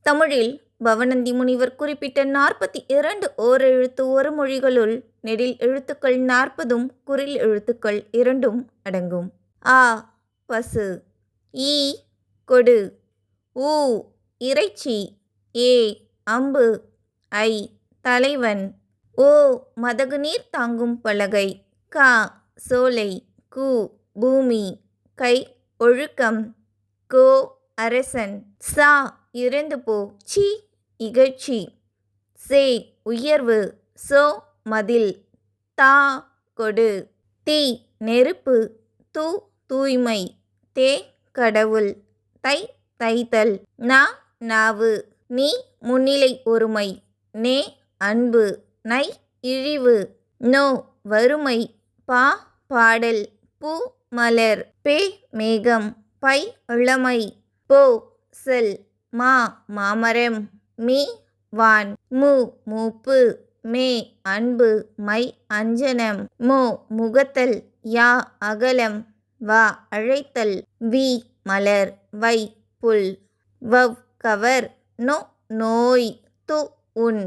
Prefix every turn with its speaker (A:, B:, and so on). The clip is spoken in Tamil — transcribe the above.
A: தமிழில் பவணந்தி முனிவர் குறிப்பிட்ட 42 ஓரெழுத்து ஒரு மொழிகளுள் நெடில் எழுத்துக்கள் 40ம் குறில் எழுத்துக்கள் 2ம் அடங்கும். ஆ பசு, ஈ கொடு, ஊ இறைச்சி, ஏ அம்பு, ஐ தலைவன், ஓ மதகு நீர் தாங்கும் பலகை, கா சோலை, கு பூமி, கை ஒழுக்கம், கோ அரசன், சா இறந்து போ, சி இகழ்ச்சி, சே உயர்வு, சோ மதில், தா கொடு, தி நெருப்பு, து தூய்மை, தே கடவுள், தை தைத்தல், நா நாவு, நீ முன்னிலை ஒருமை, நே அன்பு, நை இழிவு, நோ வறுமை, பா பாடல், பூ மலர், பே மேகம், பை இளமை, போ செல், மா மாமரம், மீ வான், மு மூப்பு, மே அன்பு, மை அஞ்சனம், மோ முகத்தல், யா அகலம், வா அழைத்தல், வி மலர், வை புல், வவ் கவர், நோ நோய், து உன்.